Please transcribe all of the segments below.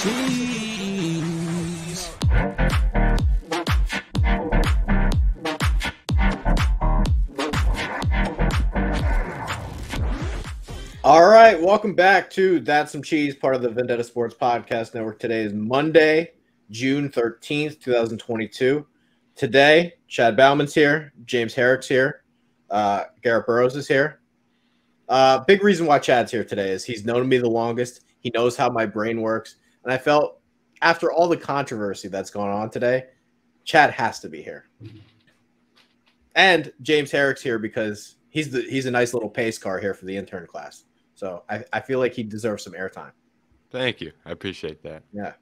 cheese. All right, welcome back to That's Some Cheese, part of the Vendetta Sports Podcast Network. Today is Monday, June 13th, 2022. Today, Chad Bauman's here, James Herrick's here, Garrett Burrows is here. Big reason why Chad's here today is he's known me the longest. He knows how my brain works. And I felt after all the controversy that's gone on today, Chad has to be here. And James Herrick's here because he's a nice little pace car here for the intern class. So I feel like he deserves some airtime. Thank you. I appreciate that. Yeah.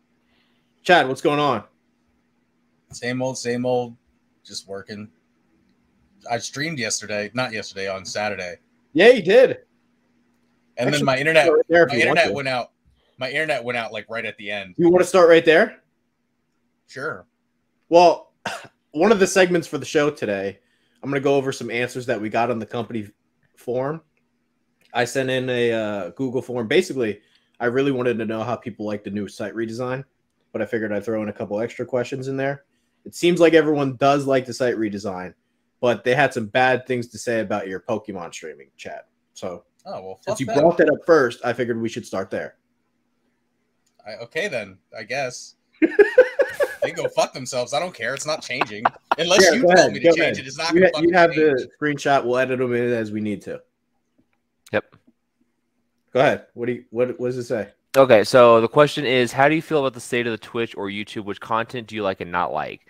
Chad, what's going on? Same old, just working. I streamed not yesterday, on Saturday. Yeah, you did. And Actually, then my internet went out. My internet went out like right at the end. You want to start right there? Sure. Well, one of the segments for the show today, I'm going to go over some answers that we got on the company form. I sent in a Google form. Basically, I really wanted to know how people like the new site redesign, but I figured I'd throw in a couple extra questions in there. It seems like everyone does like the site redesign, but they had some bad things to say about your Pokemon streaming, Chad. So, since you brought that up first, I figured we should start there. Okay, then, I guess. They can go fuck themselves. I don't care. It's not changing. Unless you tell me to change it, it's not going to fucking change. You have the screenshot. We'll edit them in as we need to. Yep. Go ahead. What does it say? Okay, so the question is, how do you feel about the state of the Twitch or YouTube? Which content do you like and not like?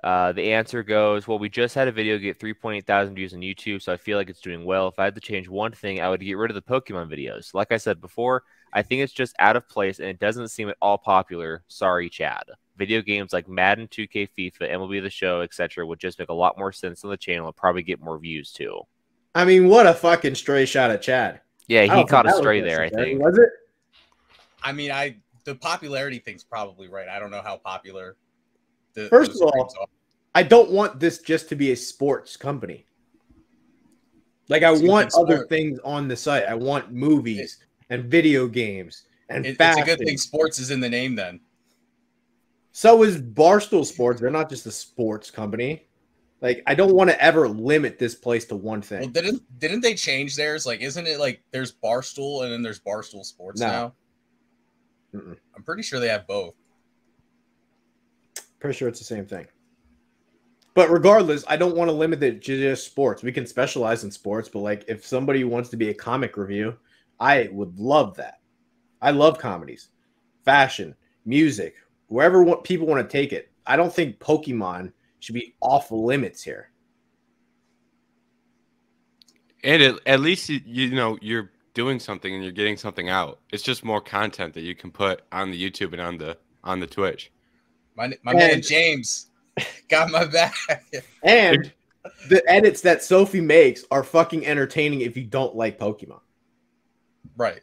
The answer goes, well, we just had a video get 3.8 thousand views on YouTube, so I feel like it's doing well. If I had to change one thing, I would get rid of the Pokemon videos. Like I said before, I think it's just out of place, and it doesn't seem at all popular. Sorry, Chad. Video games like Madden, 2K, FIFA, MLB The Show, etc. would just make a lot more sense on the channel and probably get more views, too. I mean, what a fucking stray shot at Chad. Yeah, he caught a stray there, I think. Was it? I mean, the popularity thing's probably right. I don't know how popular First of all, I don't want this just to be a sports company. Like, I want other things on the site. I want movies and video games and fashion. It's a good thing sports is in the name then. So is Barstool Sports. They're not just a sports company. Like, I don't want to ever limit this place to one thing. Well, didn't they change theirs? Like, isn't it like there's Barstool and then there's Barstool Sports now? Mm-mm. I'm pretty sure they have both. Pretty sure it's the same thing. But regardless, I don't want to limit it to just sports. We can specialize in sports, but like if somebody wants to be a comic review, I would love that. I love comedies, fashion, music, wherever people want to take it. I don't think Pokemon should be off limits here. And at least you know you're doing something and you're getting something out. It's just more content that you can put on the YouTube and on the Twitch. My man James got my back. And the edits that Sophie makes are fucking entertaining if you don't like Pokemon. Right.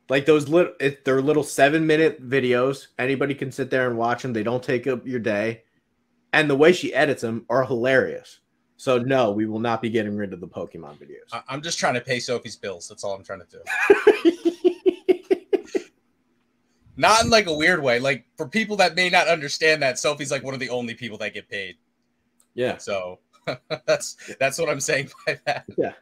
Like they're little 7-minute videos. Anybody can sit there and watch them. They don't take up your day. And the way she edits them are hilarious. So, no, we will not be getting rid of the Pokemon videos. I'm just trying to pay Sophie's bills. That's all I'm trying to do. Not in like a weird way. Like for people that may not understand that, Sophie's like one of the only people that get paid. Yeah. So that's what I'm saying by that. Yeah.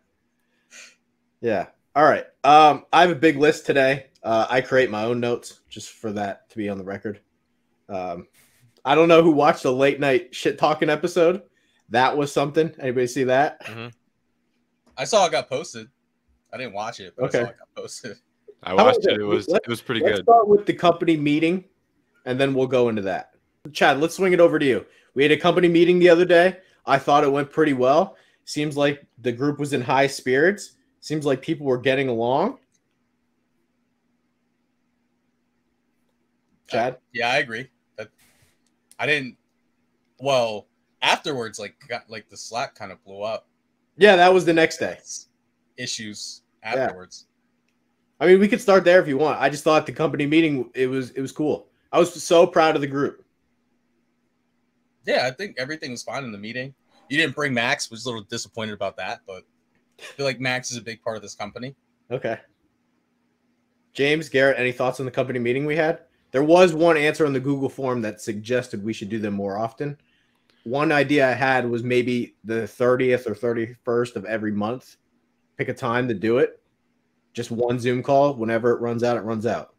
Yeah. All right. I have a big list today. I create my own notes just for that to be on the record. I don't know who watched the late night shit talking episode. That was something. Anybody see that? Mm-hmm. I saw it got posted. I didn't watch it, but okay. I saw it got posted. I watched it. It was pretty good. Let's start with the company meeting, and then we'll go into that. Chad, let's swing it over to you. We had a company meeting the other day. I thought it went pretty well. Seems like the group was in high spirits. Seems like people were getting along. Chad? Yeah, I agree. I didn't. Well, afterwards, got the Slack kind of blew up. Yeah, that was the next day. Issues afterwards. Yeah. I mean, we could start there if you want. I just thought the company meeting it was cool. I was so proud of the group. Yeah, I think everything was fine in the meeting. You didn't bring Max, was a little disappointed about that, but I feel like Max is a big part of this company. Okay. James, Garrett, any thoughts on the company meeting we had? There was one answer on the Google form that suggested we should do them more often. One idea I had was maybe the 30th or 31st of every month. Pick a time to do it. Just one Zoom call. Whenever it runs out, it runs out.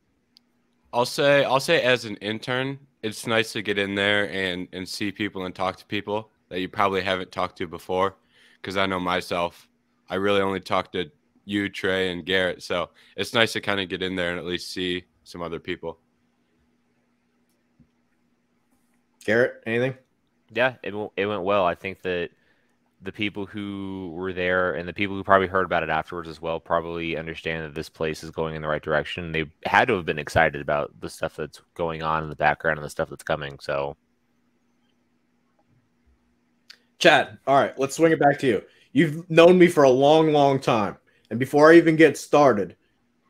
I'll say as an intern, it's nice to get in there and see people and talk to people that you probably haven't talked to before. Because I know myself, I really only talked to you, Trey, and Garrett. So it's nice to kind of get in there and at least see some other people. Garrett, anything? Yeah, it went well. I think that the people who were there and the people who probably heard about it afterwards as well probably understand that this place is going in the right direction. They had to have been excited about the stuff that's going on in the background and the stuff that's coming. So, Chad, all right, let's swing it back to you. You've known me for a long, long time. And before I even get started,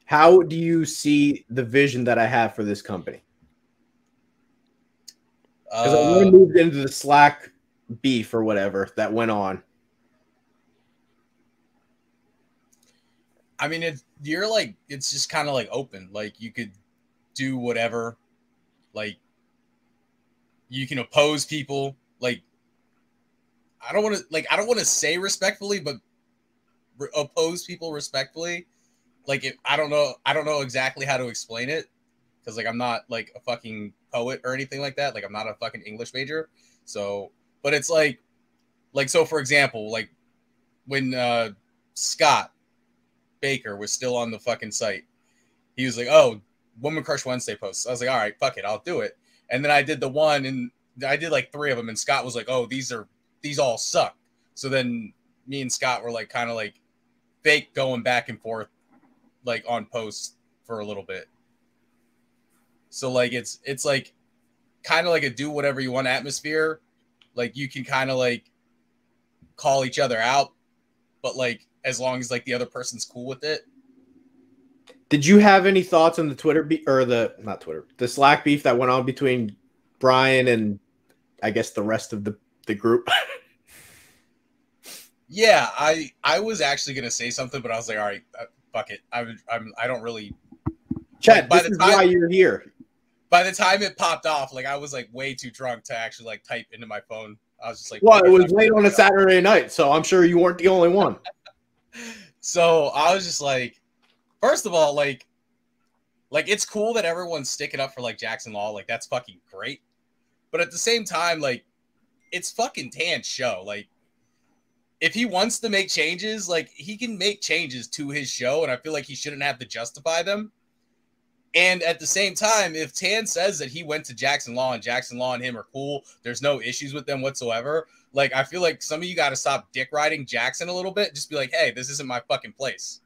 how do you see the vision that I have for this company? Because I really moved into the Slack beef or whatever that went on. I mean, it's just kind of like open. Like you could do whatever. Like you can oppose people. Like I don't want to say respectfully, but oppose people respectfully. Like I don't know exactly how to explain it because like I'm not like a fucking poet or anything like that. Like I'm not a fucking English major. So, but it's like so for example, like when Scott Baker was still on the fucking site, he was like, "Oh, Woman Crush Wednesday posts." I was like, "All right, fuck it, I'll do it." And then I did the one, and I did like 3 of them, and Scott was like, "Oh, these all suck." So then me and Scott were like kind of like fake going back and forth like on posts for a little bit. So like it's like kind of like a do whatever you want atmosphere. Like you can kind of like call each other out, but like as long as like the other person's cool with it. Did you have any thoughts on the Twitter or the Slack beef that went on between Brian and I guess the rest of the group? Yeah, I was actually gonna say something, but I was like, all right, fuck it. I don't really. Chad, like, this is why you're here. By the time it popped off, like I was like way too drunk to actually like type into my phone. I was just like, well, it was late on a Saturday night, so I'm sure you weren't the only one. So I was just like, first of all, like it's cool that everyone's sticking up for like Jackson Law, like that's fucking great. But at the same time, like it's fucking Tann's show. Like if he wants to make changes, like he can make changes to his show, and I feel like he shouldn't have to justify them. And at the same time, if Tann says that he went to Jackson Law and Jackson Law and him are cool, there's no issues with them whatsoever. Like, I feel like some of you got to stop dick riding Jackson a little bit. Just be like, hey, this isn't my fucking place.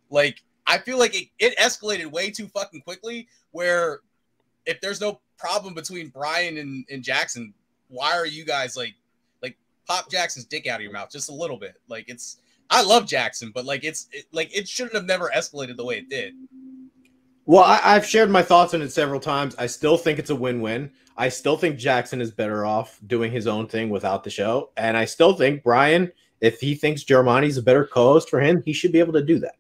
Like, I feel like it escalated way too fucking quickly where if there's no problem between Brian and Jackson, why are you guys like pop Jackson's dick out of your mouth just a little bit? Like, I love Jackson, but like, it shouldn't have never escalated the way it did. Well, I've shared my thoughts on it several times. I still think it's a win-win. I still think Jackson is better off doing his own thing without the show. And I still think Brian, if he thinks Germani's a better co-host for him, he should be able to do that.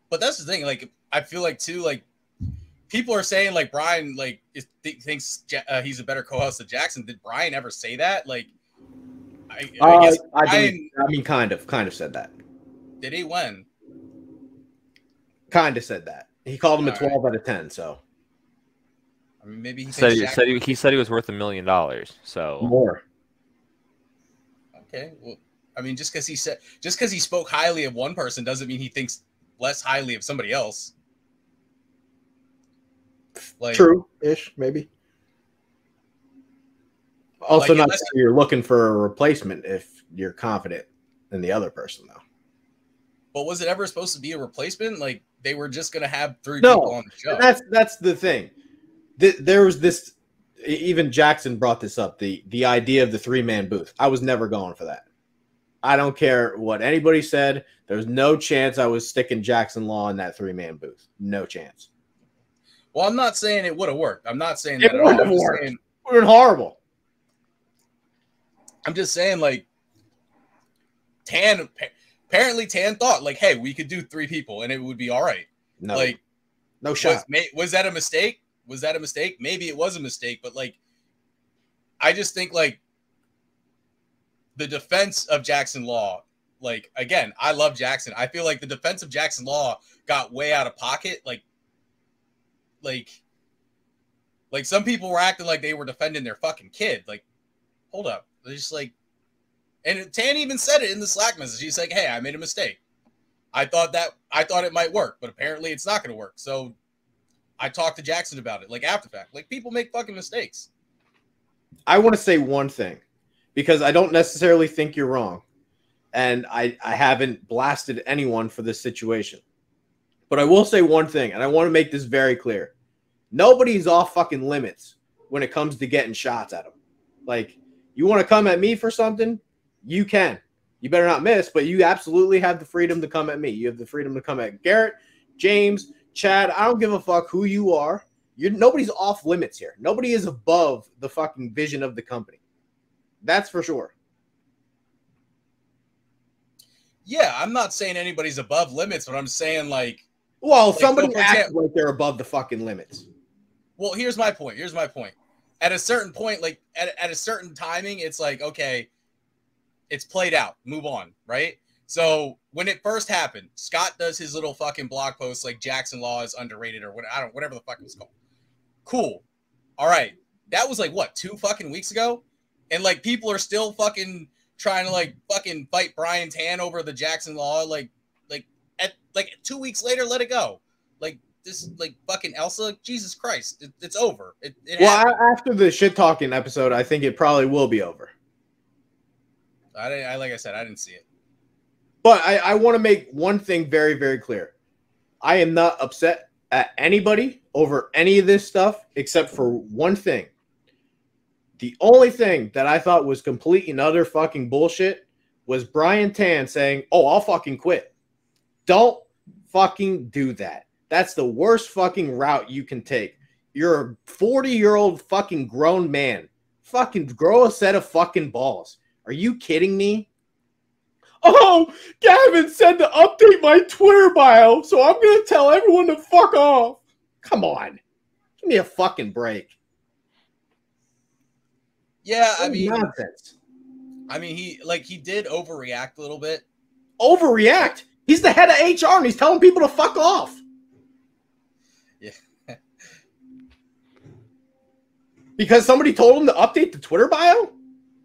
But that's the thing. Like, I feel like, too, like, people are saying, like, Brian, like, thinks he's a better co-host than Jackson. Did Brian ever say that? Like, I guess Brian, I mean, kind of said that. Did he? When? Kind of said that. He called him a 12 out of 10, so. I mean, maybe he said he was worth $1 million, so. More. Okay, well, I mean, just because he spoke highly of one person doesn't mean he thinks less highly of somebody else. Like, true-ish, maybe. Also, like, not sure you're looking for a replacement if you're confident in the other person, though. But was it ever supposed to be a replacement? Like, they were just going to have 3 people on the show. That's the thing. There was this, even Jackson brought this up, the idea of the 3-man booth. I was never going for that. I don't care what anybody said. There's no chance I was sticking Jackson Law in that 3-man booth. No chance. Well, I'm not saying it would have worked. I'm not saying that It at would all. have worked. It would have been horrible. I'm just saying, like, apparently Tann thought, like, hey, we could do 3 people and it would be all right. No. Like, No shot. Was that a mistake? Was that a mistake? Maybe it was a mistake, but like, I just think like the defense of Jackson Law, like, again, I love Jackson. I feel like the defense of Jackson Law got way out of pocket. Like some people were acting like they were defending their fucking kid. Like, hold up. They're just like, and Tann even said it in the Slack message. He's like, hey, I made a mistake. I thought it might work, but apparently it's not going to work. So I talked to Jackson about it, like, after fact. Like, people make fucking mistakes. I want to say one thing, because I don't necessarily think you're wrong. And I haven't blasted anyone for this situation. But I will say one thing, and I want to make this very clear. Nobody's off fucking limits when it comes to getting shots at them. Like, you want to come at me for something? You can. You better not miss, but you absolutely have the freedom to come at me. You have the freedom to come at Garrett, James, Chad. I don't give a fuck who you are. Nobody's off limits here. Nobody is above the fucking vision of the company. That's for sure. Yeah, I'm not saying anybody's above limits, but I'm saying like, well, somebody acts like they're above the fucking limits. Well, here's my point. At a certain point, like at a certain timing, it's like, okay, it's played out. Move on, right? So when it first happened, Scott does his little fucking blog post like Jackson Law is underrated or whatever the fuck it was called. Cool. All right. That was like what, 2 fucking weeks ago? And like people are still fucking trying to like fucking fight Brian Tann over the Jackson Law. Like 2 weeks later, let it go. Like this, like fucking Elsa. Jesus Christ, it's over. After the shit talking episode, I think it probably will be over. Like I said, I didn't see it. But I want to make one thing very, very clear. I am not upset at anybody over any of this stuff except for one thing. The only thing that I thought was complete and utter fucking bullshit was Brian Tann saying, oh, I'll fucking quit. Don't fucking do that. That's the worst fucking route you can take. You're a 40-year-old fucking grown man. Fucking grow a set of fucking balls. Are you kidding me? Oh, Gavin said to update my Twitter bio, so I'm going to tell everyone to fuck off. Come on. Give me a fucking break. Yeah, I mean, nonsense. I mean, he did overreact a little bit. Overreact? He's the head of HR and he's telling people to fuck off. Yeah. Because somebody told him to update the Twitter bio?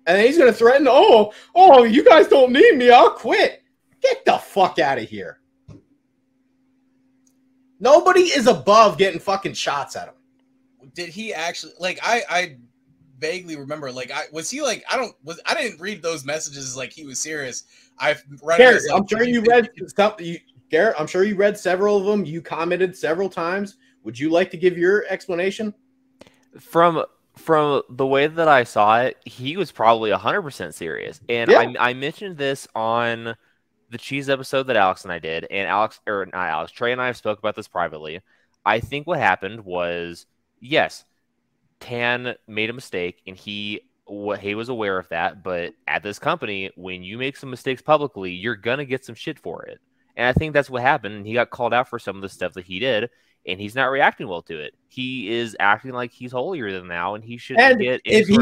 And then he's going to threaten, oh, you guys don't need me. I'll quit. Get the fuck out of here. Nobody is above getting fucking shots at him. Did he actually, like, I vaguely remember, like, was he like, I didn't read those messages like he was serious. I've read Garrett, like, I'm sure you read something. Garrett, I'm sure you read several of them. You commented several times. Would you like to give your explanation? From the way that I saw it, he was probably 100% serious. And yeah. I mentioned this on the Cheese episode that Alex and I did. And Trey and I have spoke about this privately. I think what happened was, yes, Tann made a mistake and he was aware of that. But at this company, when you make some mistakes publicly, you're going to get some shit for it. And I think that's what happened. And he got called out for some of the stuff that he did. And he's not reacting well to it. He is acting like he's holier than thou, and he should get. If he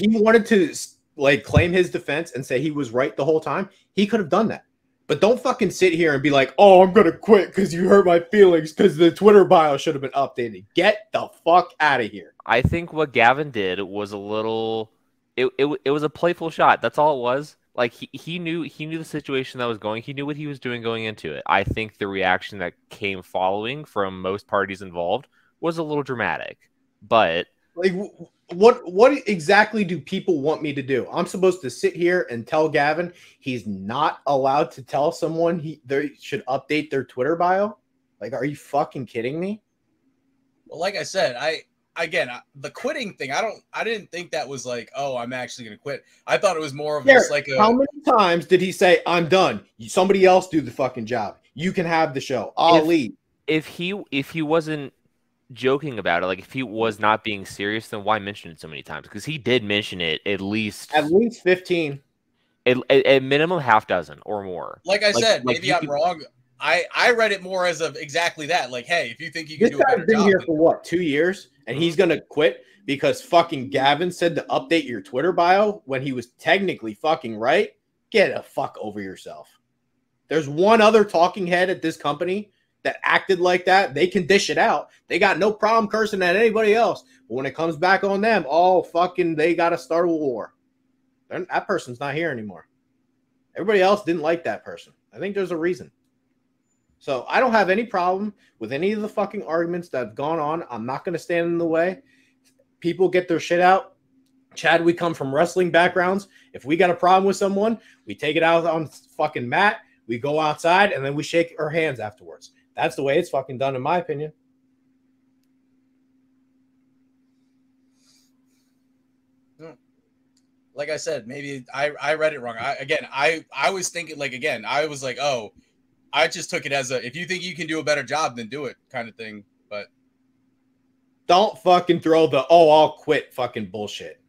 wanted to like claim his defense and say he was right the whole time, he could have done that. But don't fucking sit here and be like, "Oh, I'm gonna quit because you hurt my feelings because the Twitter bio should have been updated." Get the fuck out of here. I think what Gavin did was a little. It was a playful shot. That's all it was. Like he knew the situation that was going. He knew what he was doing going into it. I think the reaction that came following from most parties involved was a little dramatic. But like, what exactly do people want me to do? I'm supposed to sit here and tell Gavin he's not allowed to tell someone they should update their Twitter bio? Like, are you fucking kidding me? Well, like I said, the quitting thing, I didn't think that was like, oh, I'm actually going to quit. I thought it was more of just like how many times did he say, I'm done? Somebody else do the fucking job. You can have the show. I'll leave. If he wasn't joking about it, like if he was not being serious, then why mention it so many times? Because he did mention it at least 15. At minimum half dozen or more. Like I said, maybe I'm wrong. I read it more as of exactly that. Like, hey, if you think you can This do a guy's better been job, here for what, 2 years, and he's gonna quit because fucking Gavin said to update your Twitter bio when he was technically fucking right. Get a fuck over yourself. There's one other talking head at this company that acted like that. They can dish it out. They got no problem cursing at anybody else. But when it comes back on them, oh, fucking, they got to start a war. That person's not here anymore. Everybody else didn't like that person. I think there's a reason. So I don't have any problem with any of the fucking arguments that have gone on. I'm not going to stand in the way. People get their shit out. Chad, we come from wrestling backgrounds. If we got a problem with someone, we take it out on fucking mat. We go outside, and then we shake our hands afterwards. That's the way it's fucking done, in my opinion. Like I said, maybe I read it wrong. I was thinking, like, again, I was like, oh, I just took it as a, if you think you can do a better job, then do it kind of thing. But don't fucking throw the, oh, I'll quit fucking bullshit.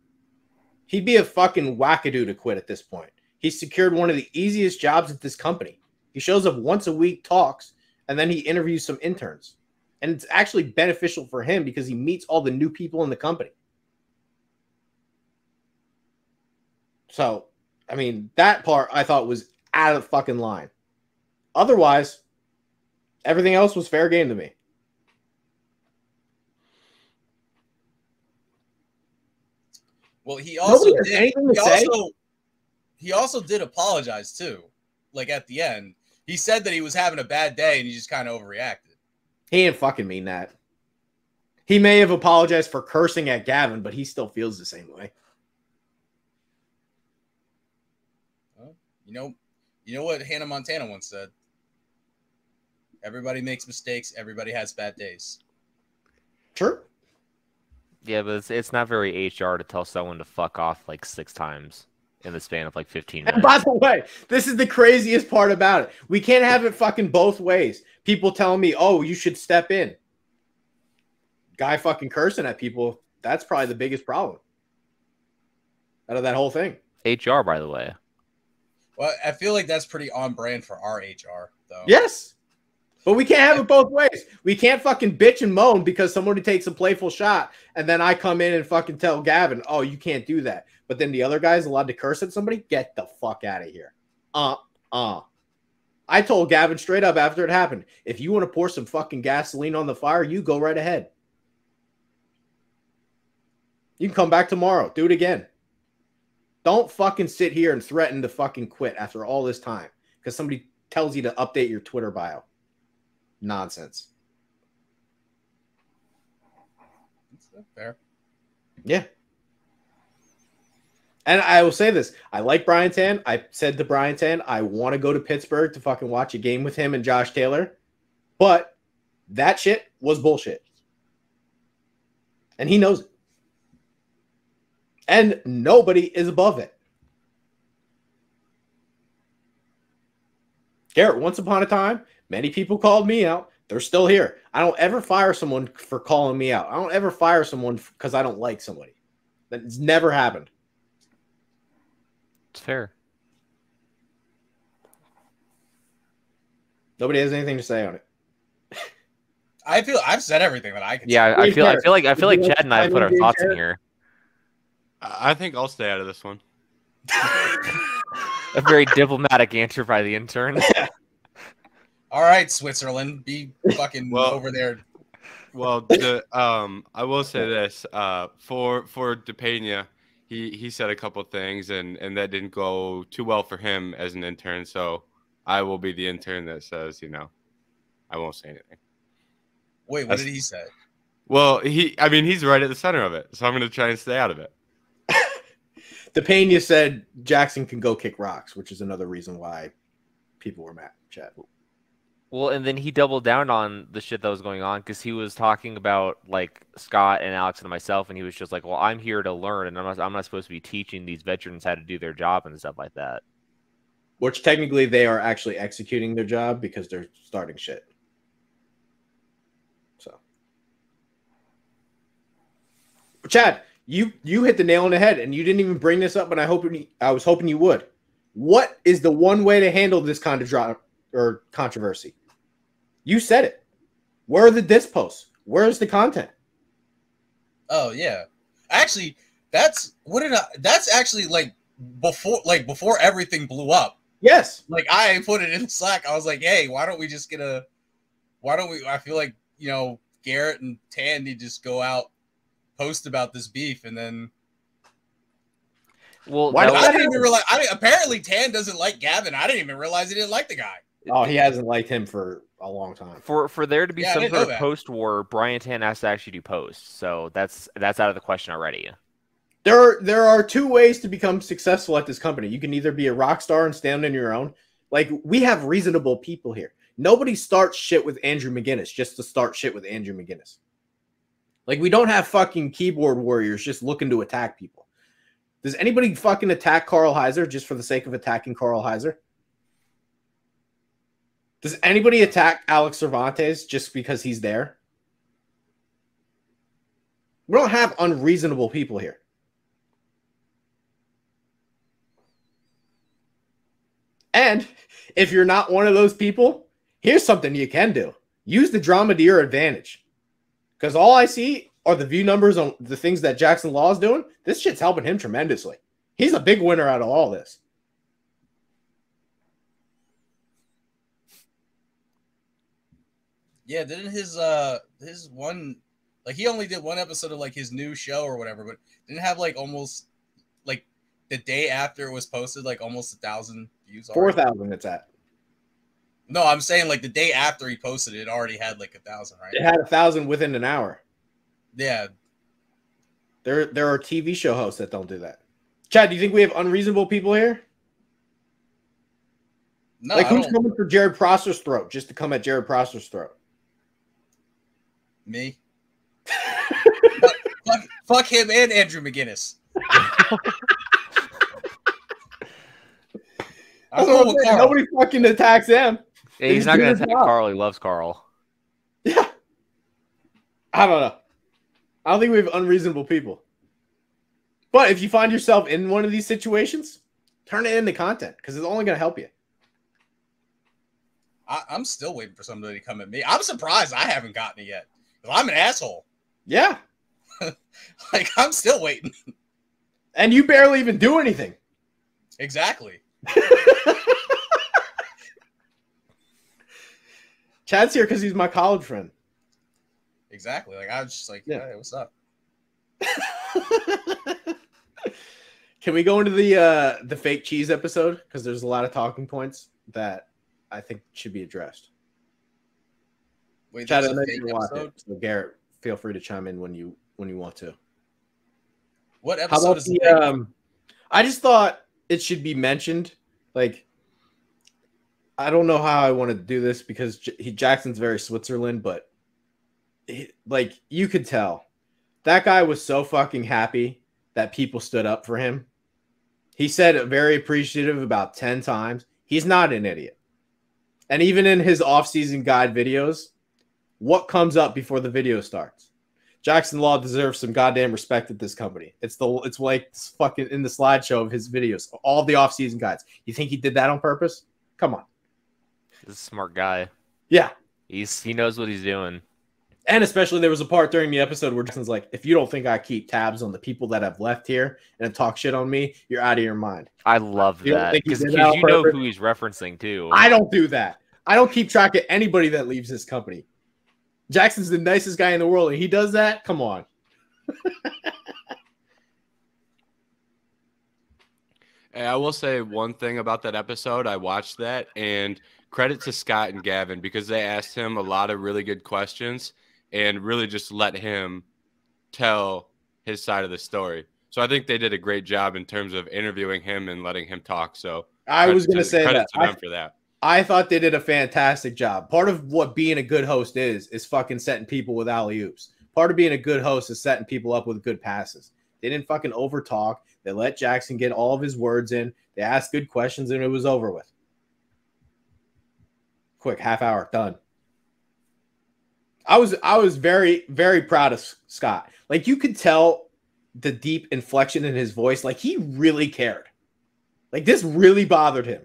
He'd be a fucking wackadoo to quit at this point. He secured one of the easiest jobs at this company. He shows up once a week, talks, and then he interviews some interns. And it's actually beneficial for him because he meets all the new people in the company. So, I mean, that part I thought was out of fucking line. Otherwise, everything else was fair game to me. Well, he also did. He also did apologize too. Like at the end, he said that he was having a bad day and he just kind of overreacted. He didn't fucking mean that. He may have apologized for cursing at Gavin, but he still feels the same way. Well, you know what Hannah Montana once said. Everybody makes mistakes. Everybody has bad days. Sure. Yeah, but it's not very HR to tell someone to fuck off like 6 times in the span of like 15 minutes. And by the way, this is the craziest part about it. We can't have it fucking both ways. People telling me, oh, you should step in. Guy fucking cursing at people, that's probably the biggest problem out of that whole thing. HR, by the way. Well, I feel like that's pretty on brand for our HR, though. Yes. But we can't have it both ways. We can't fucking bitch and moan because somebody takes a playful shot and then I come in and fucking tell Gavin, oh, you can't do that. But then the other guy's allowed to curse at somebody? Get the fuck out of here. I told Gavin straight up after it happened, if you want to pour some fucking gasoline on the fire, you go right ahead. You can come back tomorrow. Do it again. Don't fucking sit here and threaten to fucking quit after all this time because somebody tells you to update your Twitter bio. Nonsense. That's fair. Yeah. And I will say this. I like Brian Tann. I said to Brian Tann, I want to go to Pittsburgh to fucking watch a game with him and Josh Taylor. But that shit was bullshit. And he knows it. And nobody is above it. Garrett, once upon a time, many people called me out. They're still here. I don't ever fire someone for calling me out. I don't ever fire someone because I don't like somebody. That's never happened. It's fair. Nobody has anything to say on it. I feel I've said everything that I can. Yeah, I feel like Chad and I have put our thoughts in here. I think I'll stay out of this one. A very diplomatic answer by the intern. All right, Switzerland, be fucking over there. Well, I will say this for DePena, he said a couple things and that didn't go too well for him as an intern. So I will be the intern that says, I won't say anything. Wait, what did he say? Well, he's right at the center of it, so I'm going to try and stay out of it. DePena said Jackson can go kick rocks, which is another reason why people were mad. Chad. Well, and then he doubled down on the shit that was going on because he was talking about like Scott and Alex and myself, and he was just like, "Well, I'm here to learn, and I'm not supposed to be teaching these veterans how to do their job and stuff like that." Which technically they are actually executing their job because they're starting shit. So, Chad, you hit the nail on the head, and you didn't even bring this up, and I was hoping you would. What is the one way to handle this kind of drop or controversy? You said it. Where are the diss posts? Where's the content? Oh yeah, actually, that's actually like before everything blew up. Yes. Like I put it in Slack. I was like, hey, why don't we? I feel like, Garrett and Tann need to just go out, post about this beef, and then. Well, Why I didn't even realize. Apparently Tann doesn't like Gavin. I didn't even realize he didn't like the guy. Oh, he hasn't liked him for a long time. For there to be Yeah, some I didn't sort know of that. post war, Brian Tann has to actually do posts, so that's out of the question already. There are two ways to become successful at this company. You can either be a rock star and stand on your own. Like, we have reasonable people here. Nobody starts shit with Andrew McGinnis just to start shit with Andrew McGinnis. Like, we don't have fucking keyboard warriors just looking to attack people. Does anybody fucking attack Carl Heiser just for the sake of attacking Carl Heiser? Does anybody attack Alex Cervantes just because he's there? We don't have unreasonable people here. And if you're not one of those people, here's something you can do. Use the drama to your advantage. Because all I see are the view numbers on the things that Jackson Law is doing. This shit's helping him tremendously. He's a big winner out of all this. Yeah, didn't his one, like, he only did one episode of like his new show or whatever, but didn't have like almost like the day after it was posted, like almost 1,000 views. 4,000 it's at. No, I'm saying like the day after he posted it, it already had like 1,000, right? It had 1,000 within an hour. Yeah. There are TV show hosts that don't do that. Chad, do you think we have unreasonable people here? No, Like, who's coming for Jared Prosser's throat just to come at Jared Prosser's throat? Me. fuck him and Andrew McGinnis. I'm cool with Carl. Nobody fucking attacks him. Yeah, he's not going to attack Carl. He loves Carl. Yeah. I don't know. I don't think we have unreasonable people. But if you find yourself in one of these situations, turn it into content because it's only going to help you. I'm still waiting for somebody to come at me. I'm surprised I haven't gotten it yet. I'm an asshole. Yeah. Like, I'm still waiting. And you barely even do anything. Exactly. Chad's here because he's my college friend. Exactly. Like, I was just like, Yeah. Hey, what's up? Can we go into the fake cheese episode? Because there's a lot of talking points that I think should be addressed. Wait, Chad, I there's know a fake you watch episode? it. So Garrett, feel free to chime in when you want to. What How episode about is the, the I just thought it should be mentioned. Like, I don't know how I want to do this because Jackson's very Switzerland, but like, you could tell that guy was so fucking happy that people stood up for him. He said it very appreciative about 10 times. He's not an idiot. And even in his off-season guide videos, what comes up before the video starts? Jackson Law deserves some goddamn respect at this company. It's like fucking in the slideshow of his videos, all the off-season guides. You think he did that on purpose? Come on. He's a smart guy. Yeah. He knows what he's doing. And especially there was a part during the episode where Jackson's like, if you don't think I keep tabs on the people that have left here and talk shit on me, you're out of your mind. I love You don't that think he because did that on you know purpose? who he's referencing too. I don't do that. I don't keep track of anybody that leaves this company. Jackson's the nicest guy in the world, and he does that? Come on. Hey, I will say one thing about that episode. I watched that, and credit to Scott and Gavin because they asked him a lot of really good questions and really just let him tell his side of the story. So I think they did a great job in terms of interviewing him and letting him talk. So I was going to say credit that. to them for that. I thought they did a fantastic job. Part of what being a good host is fucking setting people with alley-oops. Part of being a good host is setting people up with good passes. They didn't fucking overtalk. They let Jackson get all of his words in. They asked good questions, and it was over with. Quick, half hour, done. I was very, very proud of Scott. Like, you could tell the deep inflection in his voice. Like, he really cared. Like, this really bothered him.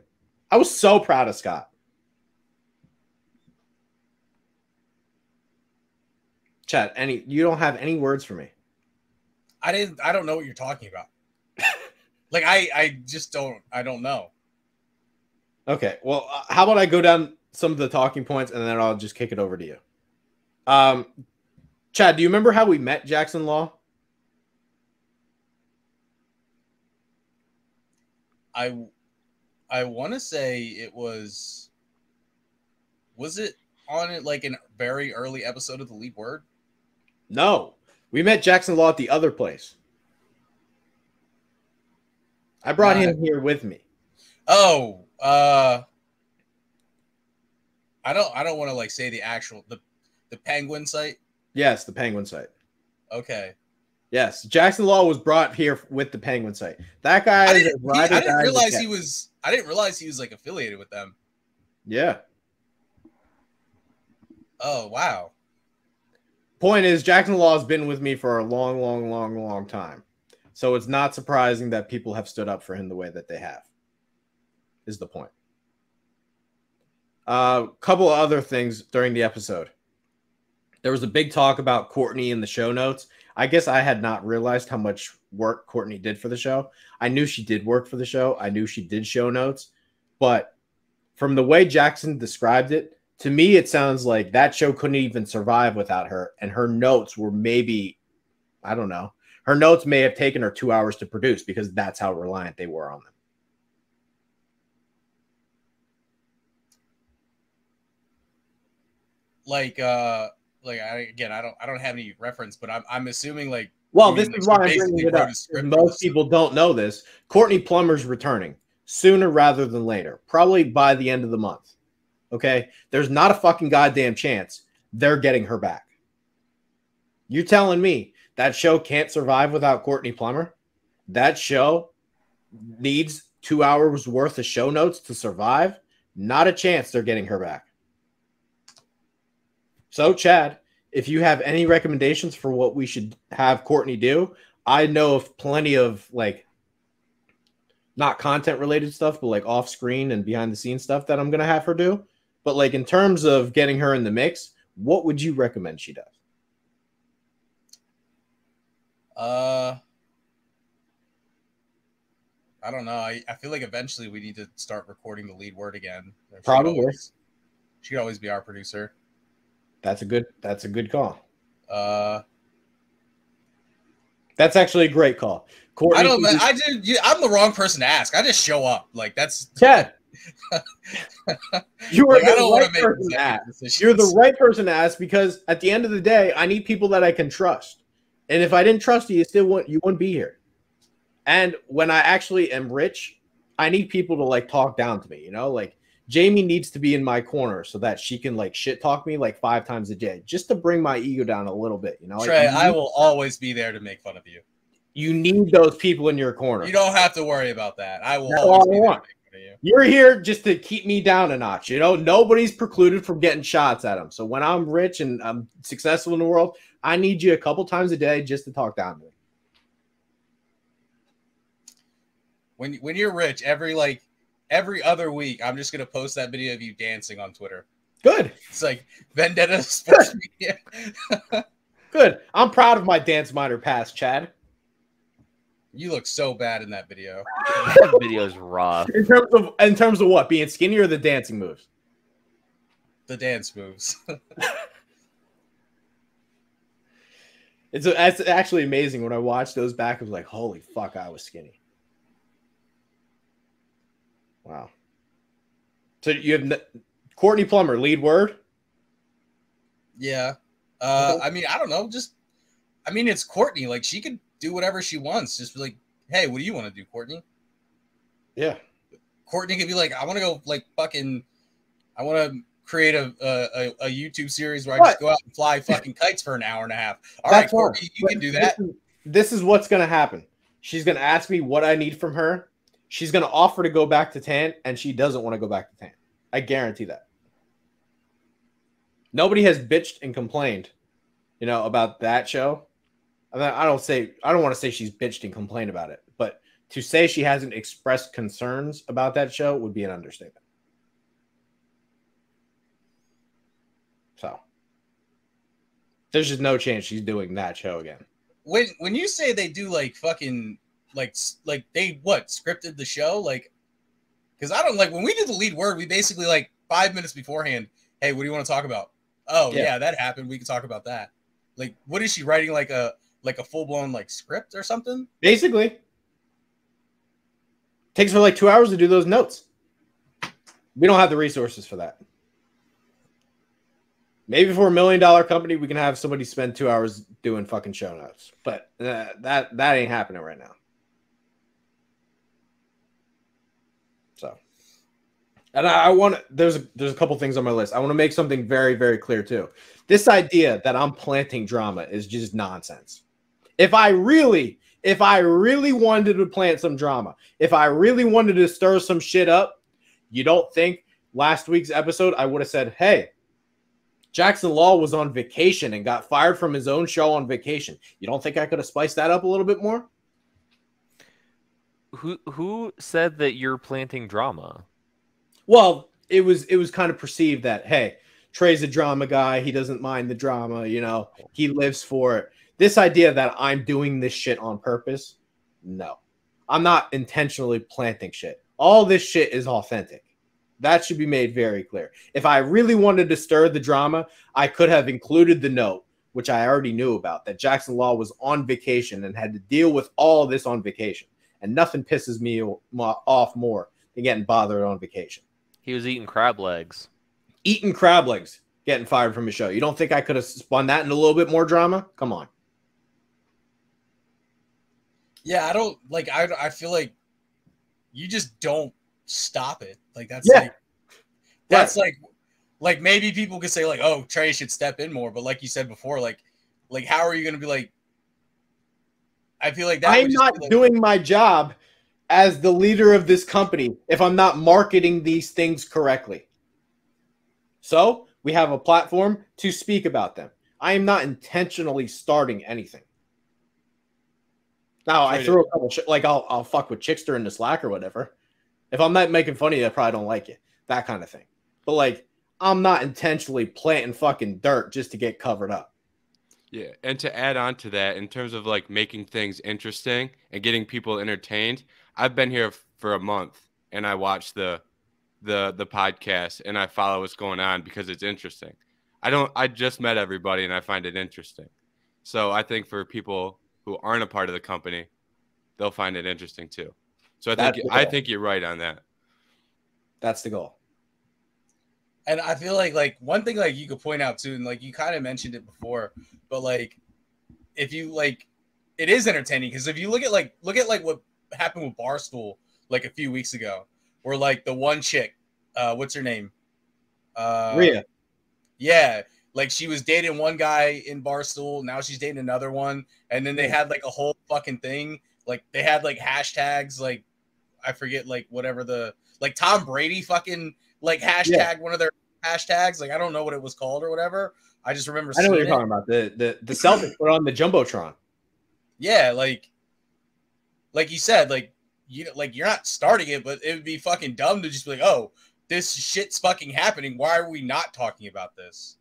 I was so proud of Scott. Chat, you don't have any words for me. I don't know what you're talking about. Like I just don't know. Okay, well, how about I go down some of the talking points and then I'll just kick it over to you. Chad, do you remember how we met Jackson Law? I want to say it was it on it like a very early episode of the Lead Word? No, we met Jackson Law at the other place. I brought him here with me. Oh, I don't want to like say the actual the Penguin site. Yes, the Penguin site. Okay. Yes, Jackson Law was brought here with the Penguin site. That guy. I didn't realize he was. I didn't realize he was like affiliated with them. Yeah. Oh wow. Point is, Jackson Law has been with me for a long time. So it's not surprising that people have stood up for him the way that they have, is the point. Couple of other things during the episode. There was a big talk about Courtney in the show notes. I guess I had not realized how much work Courtney did for the show. I knew she did work for the show. I knew she did show notes. But from the way Jackson described it, to me, it sounds like that show couldn't even survive without her. And her notes were maybe, I don't know. Her notes may have taken her 2 hours to produce because that's how reliant they were on them. Like I don't have any reference, but I'm assuming like. Well, this is why I'm bringing it up. Most people don't know this. Courtney Plummer's returning sooner rather than later, probably by the end of the month. Okay, there's not a fucking goddamn chance they're getting her back. You're telling me that show can't survive without Courtney Plummer? That show needs 2 hours worth of show notes to survive? Not a chance they're getting her back. So, Chad, if you have any recommendations for what we should have Courtney do, I know of plenty of like not content related stuff, but like off screen and behind the scenes stuff that I'm going to have her do. But like in terms of getting her in the mix, what would you recommend she does? I don't know. I feel like eventually we need to start recording the Lead Word again. Probably. She could always be our producer. That's a good call. That's actually a great call. Courtney, I don't know. I'm the wrong person to ask. I just show up. Like that's Chad. You are like, the right person to ask. You're the right person to ask because at the end of the day, I need people that I can trust. And if I didn't trust you, you wouldn't be here. And when I actually am rich, I need people to like talk down to me, you know, like Jamie needs to be in my corner so that she can like shit talk me like 5 times a day just to bring my ego down a little bit, you know. Trey, I will always be there to make fun of you. You need those people in your corner. You don't have to worry about that. I will always be there to make fun of you. You're here just to keep me down a notch, you know. Nobody's precluded from getting shots at them. So when I'm rich and I'm successful in the world, I need you a couple times a day just to talk down to me. When you're rich, every other week, I'm just gonna post that video of you dancing on Twitter. Good. It's like Vendetta sports media. Good. I'm proud of my dance minor past, Chad. You look so bad in that video. That video's rough. In terms of what? Being skinny or the dancing moves? The dance moves. It's actually amazing when I watch those back. I was like, holy fuck, I was skinny. Wow. So you have Courtney Plummer, Lead Word? Yeah. I mean, I don't know. It's Courtney. Like, she could do whatever she wants. Just be like, hey, what do you want to do, Courtney? Yeah. Courtney could be like, I want to go, like, I want to create a YouTube series where I just go out and fly fucking kites for an hour and a half. All right, Courtney, you can do that. This is what's going to happen. She's going to ask me what I need from her. She's going to offer to go back to Tann, and she doesn't want to go back to Tann. I guarantee that. Nobody has bitched and complained, you know, about that show. I mean, I don't want to say she's bitched and complained about it, but to say she hasn't expressed concerns about that show would be an understatement. There's just no chance she's doing that show again. When you say they do like fucking like they scripted the show, like, because I don't, like, when we did the lead word, we basically, like, 5 minutes beforehand, hey, what do you want to talk about? Oh yeah, that happened, we can talk about that. Like, what is she writing, like a full-blown like script or something? Basically takes her like 2 hours to do those notes. We don't have the resources for that. Maybe for $1 million company, we can have somebody spend 2 hours doing fucking show notes, but that ain't happening right now. So, and I want to, there's a couple things on my list. I want to make something very, very clear too. This idea that I'm planting drama is just nonsense. If I really wanted to plant some drama, if I really wanted to stir some shit up, you don't think last week's episode I would have said, hey, Jackson Law was on vacation and got fired from his own show on vacation. You don't think I could have spiced that up a little bit more? Who said that you're planting drama? Well, it was kind of perceived that, hey, Trey's a drama guy. He doesn't mind the drama. You know, he lives for it. This idea that I'm doing this shit on purpose, no. I'm not intentionally planting shit. All this shit is authentic. That should be made very clear. If I really wanted to stir the drama, I could have included the note, which I already knew about, that Jackson Law was on vacation and had to deal with all this on vacation. And nothing pisses me off more than getting bothered on vacation. He was eating crab legs. Eating crab legs, getting fired from his show. You don't think I could have spun that into a little bit more drama? Come on. Yeah, I don't, like, I feel like you just don't stop it. Like, that's like maybe people could say, like, oh, Trey should step in more, but like you said before, like how are you going to be like, I feel like that I'm not doing my job as the leader of this company if I'm not marketing these things correctly. So we have a platform to speak about them. I am not intentionally starting anything. Now, I throw a couple like I'll fuck with Chickster in the Slack or whatever. If I'm not making fun of you, I probably don't like it. That kind of thing. But like, I'm not intentionally planting fucking dirt just to get covered up. Yeah, and to add on to that, in terms of like making things interesting and getting people entertained, I've been here for a month and I watch the podcast and I follow what's going on because it's interesting. I just met everybody and I find it interesting. So I think for people who aren't a part of the company, they'll find it interesting too. So I think you're right on that. That's the goal. And I feel like one thing like you could point out too, and like you kind of mentioned it before, but like if you like, it is entertaining because if you look at like what happened with Barstool like a few weeks ago, where like the one chick, what's her name? Rhea. Yeah, like she was dating one guy in Barstool, now she's dating another one, and then they had like a whole fucking thing. Like they had like hashtags, like I forget, like whatever the like Tom Brady fucking like hashtag one of their hashtags. Like I don't know what it was called or whatever. I just remember. I know what you're talking about. The Celtics put on the jumbotron. Yeah, like you said, like you're not starting it, but it would be fucking dumb to just be like, oh, this shit's fucking happening. Why are we not talking about this?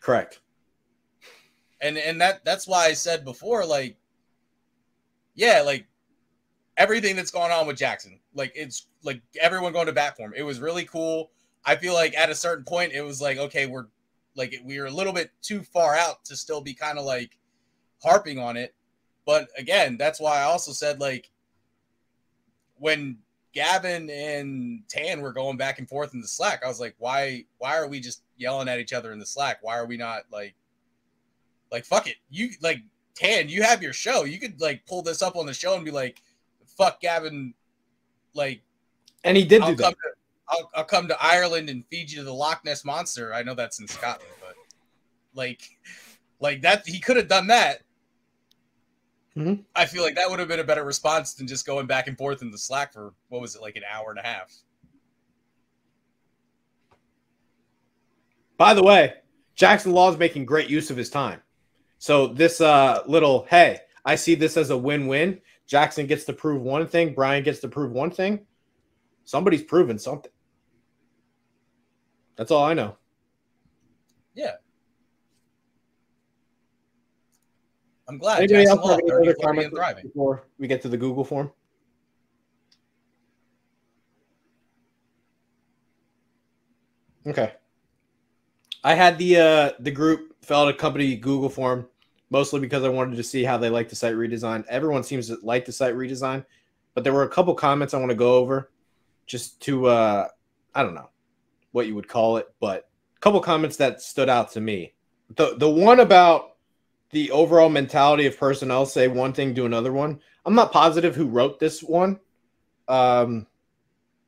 Correct. And that's why I said before, like, yeah, like everything that's going on with Jackson, like it's like everyone going to bat for him. It was really cool. I feel like at a certain point, it was like, okay, we're a little bit too far out to still be kind of like harping on it. But again, that's why I also said, like, when Gavin and Tann were going back and forth in the Slack, I was like, why are we just yelling at each other in the Slack? Why are we not like fuck it? You like Tann, you have your show. You could like pull this up on the show and be like, fuck Gavin, like, and he did do that. I'll come to Ireland and feed you to the Loch Ness Monster. I know that's in Scotland, but like that, he could have done that. Mm-hmm. I feel like that would have been a better response than just going back and forth in the Slack for, what was it, like an hour and a half. By the way, Jackson Law is making great use of his time. So this little, hey, I see this as a win-win. Jackson gets to prove one thing. Brian gets to prove one thing. Somebody's proven something. That's all I know. Yeah. I'm glad. Anybody Jackson else have Law, any 30, other 40, and comments thriving. before we get to the Google form? Okay. I had the group fill out a company Google form mostly because I wanted to see how they like the site redesign. Everyone seems to like the site redesign, but there were a couple comments I want to go over just to I don't know what you would call it, but a couple comments that stood out to me. The one about the overall mentality of personnel, say one thing, do another one. I'm not positive who wrote this one, but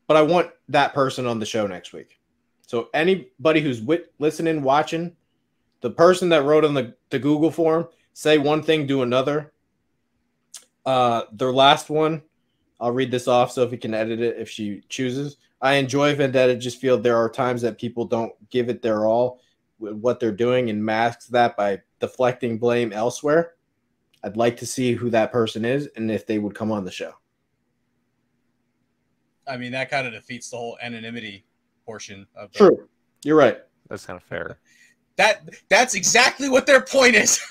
I want that person on the show next week. So anybody who's listening, watching, the person that wrote on the Google form, say one thing, do another. Their last one, I'll read this off so if you can edit it if she chooses. I enjoy Vendetta, just feel there are times that people don't give it their all with what they're doing and masks that by deflecting blame elsewhere. I'd like to see who that person is and if they would come on the show. I mean, that kind of defeats the whole anonymity portion of the... True. You're right. That's kind of fair. That's exactly what their point is.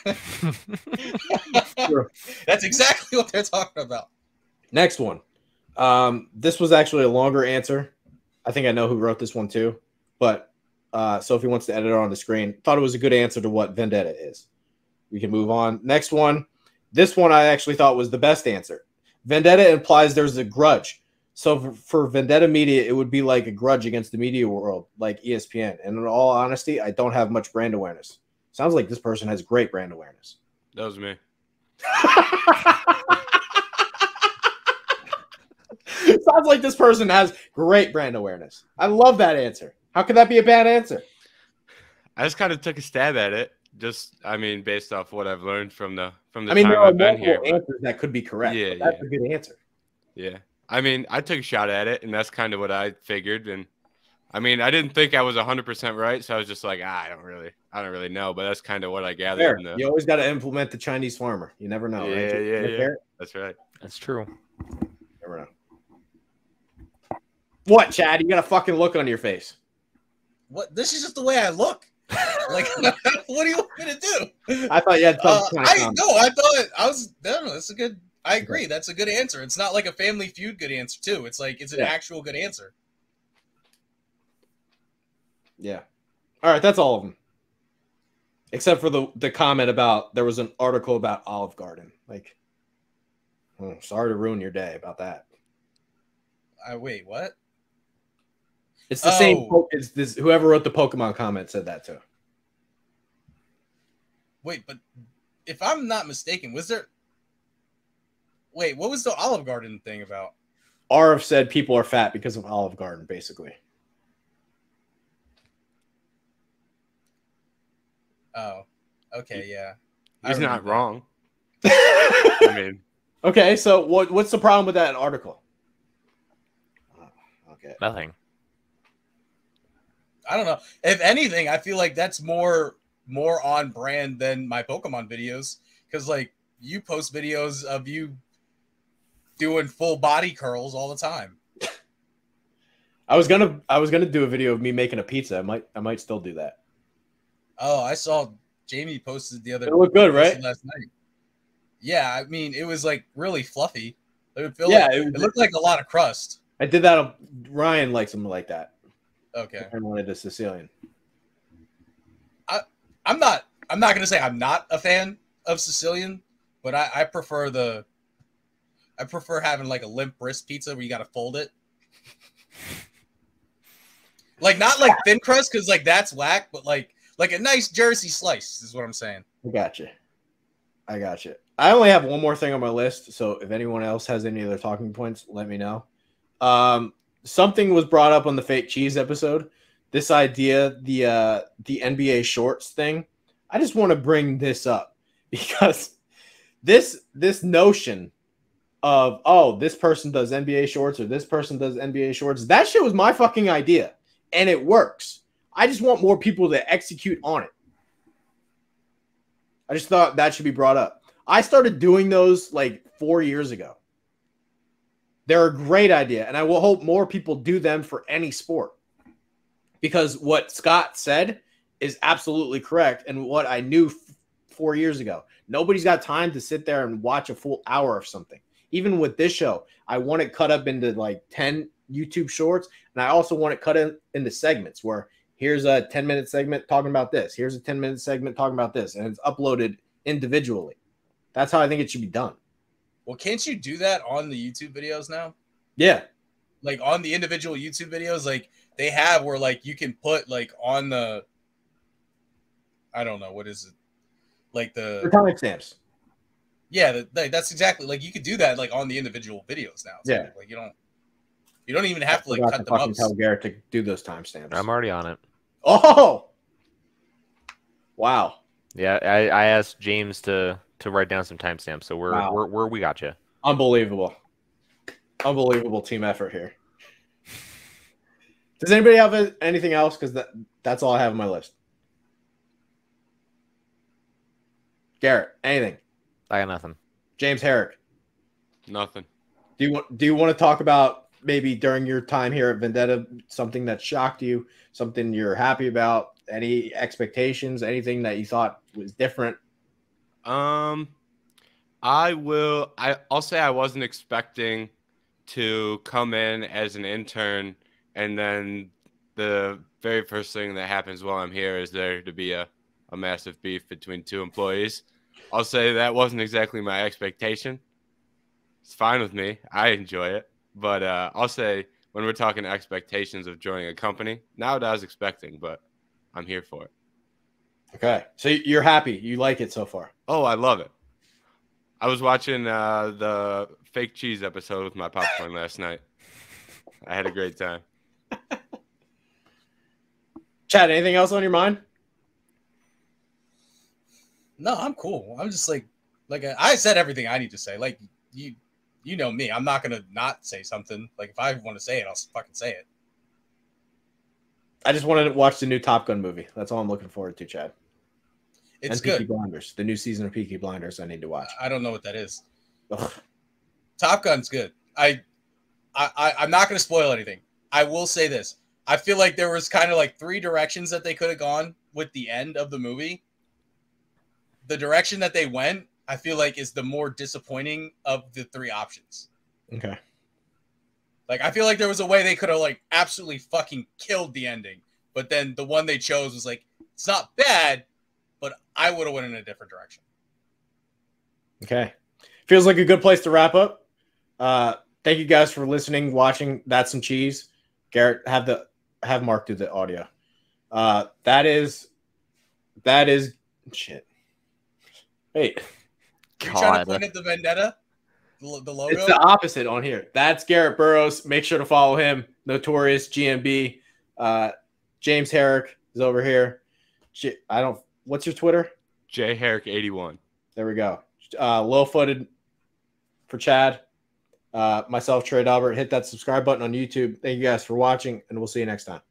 Sure. That's exactly what they're talking about. Next one. This was actually a longer answer. I think I know who wrote this one too, but Sophie wants to edit it on the screen. Thought it was a good answer to what Vendetta is. We can move on. Next one. This one I actually thought was the best answer. Vendetta implies there's a grudge. So for Vendetta Media, it would be like a grudge against the media world, like ESPN. And in all honesty, I don't have much brand awareness. Sounds like this person has great brand awareness. That was me. Sounds like this person has great brand awareness. I love that answer. How could that be a bad answer? I just kind of took a stab at it. Just, I mean, based off what I've learned from the I mean, time there are I've been multiple here. answers that could be correct. Yeah, but that's yeah. a good answer. Yeah. I mean, I took a shot at it, and that's kind of what I figured. And I mean, I didn't think I was 100% right, so I was just like, I don't really know. But that's kind of what I gathered. You always got to implement the Chinese farmer. You never know, right? Yeah. That's right. That's true. Never know. What, Chad? You got a fucking look on your face. What? This is just the way I look. Like, what do you want me to do? I thought you had something. I thought I was. No, that's a good. I agree. That's a good answer. It's not like a Family Feud good answer too. It's like it's an actual good answer. Yeah. All right, that's all of them. Except for the comment about there was an article about Olive Garden. Like, sorry to ruin your day about that. Wait, what? It's the same. It's this. Whoever wrote the Pokemon comment said that too. Wait, but if I'm not mistaken, was there? Wait, what was the Olive Garden thing about? Arv said people are fat because of Olive Garden, basically. Oh, okay, yeah. He's not wrong. I mean, okay. So what's the problem with that article? Okay, Nothing. I don't know. If anything, I feel like that's more on brand than my Pokemon videos, because like you post videos of you doing full body curls all the time. I was gonna do a video of me making a pizza. I might still do that. Oh, I saw Jamie posted the other. It looked good, right? Last night. Yeah, I mean it was like really fluffy. It looked like a lot of crust. I did that. Ryan likes them like that. Okay. I wanted a Sicilian. I'm not gonna say I'm not a fan of Sicilian, but I prefer having like a limp wrist pizza where you gotta fold it. Like not like thin crust, because like that's whack, but like a nice Jersey slice is what I'm saying. I got you. I only have one more thing on my list, so if anyone else has any other talking points, let me know. Something was brought up on the fake cheese episode. This idea, the NBA shorts thing. I just want to bring this up because this notion of this person does NBA shorts or this person does NBA shorts. That shit was my fucking idea, and it works. I just want more people to execute on it. I just thought that should be brought up. I started doing those like 4 years ago. They're a great idea, and I will hope more people do them for any sport. Because what Scott said is absolutely correct, and what I knew 4 years ago. Nobody's got time to sit there and watch a full hour of something. Even with this show, I want it cut up into like 10 YouTube shorts, and I also want it cut into segments where here's a 10-minute segment talking about this. Here's a 10-minute segment talking about this, and it's uploaded individually. That's how I think it should be done. Well, can't you do that on the YouTube videos now? Yeah. Like on the individual YouTube videos, like they have where like you can put like on the, I don't know, what is it? Like the timestamps. Yeah, that's exactly like you could do that like on the individual videos now. So, yeah. Like you don't even have to like cut them up. Tell Garrett to do those timestamps. I'm already on it. Oh. Wow. Yeah, I asked James to write down some timestamps, so we got you. Unbelievable team effort here. Does anybody have anything else? Because that's all I have on my list. Garrett, anything? I got nothing. James, Herrick, Nothing. Do you want to talk about maybe during your time here at Vendetta something that shocked you, something you're happy about, any expectations, anything that you thought was different? I'll say I wasn't expecting to come in as an intern and then the very first thing that happens while I'm here is there to be a massive beef between two employees. I'll say that wasn't exactly my expectation. It's fine with me. I enjoy it. But I'll say when we're talking expectations of joining a company, not what I was expecting, but I'm here for it. Okay. So you're happy. You like it so far. Oh, I love it. I was watching the fake cheese episode with my popcorn last night. I had a great time. Chad, anything else on your mind? No, I'm cool. I'm just like I said everything I need to say. Like you know me. I'm not gonna not say something. Like if I want to say it, I'll fucking say it. I just wanted to watch the new Top Gun movie. That's all I'm looking forward to, Chad. It's and Peaky good. Blinders, the new season of Peaky Blinders. I need to watch. I don't know what that is. Ugh. Top Gun's good. I'm not gonna spoil anything. I will say this. I feel like there was kind of like 3 directions that they could have gone with the end of the movie. The direction that they went, I feel like, is the more disappointing of the 3 options. Okay. Like, I feel like there was a way they could have, like, absolutely fucking killed the ending. But then the one they chose was, like, it's not bad, but I would have went in a different direction. Okay. Feels like a good place to wrap up. Thank you guys for listening, watching That's Some Cheese. Garrett, have Mark do the audio. That is shit. Wait. You're trying to point at the Vendetta? The logo? It's the opposite on here. That's Garrett Burrows. Make sure to follow him. Notorious GMB. James Herrick is over here. What's your Twitter? JHerrick81. There we go. Low-footed for Chad. Myself, Trey Dalbert. Hit that subscribe button on YouTube. Thank you guys for watching, and we'll see you next time.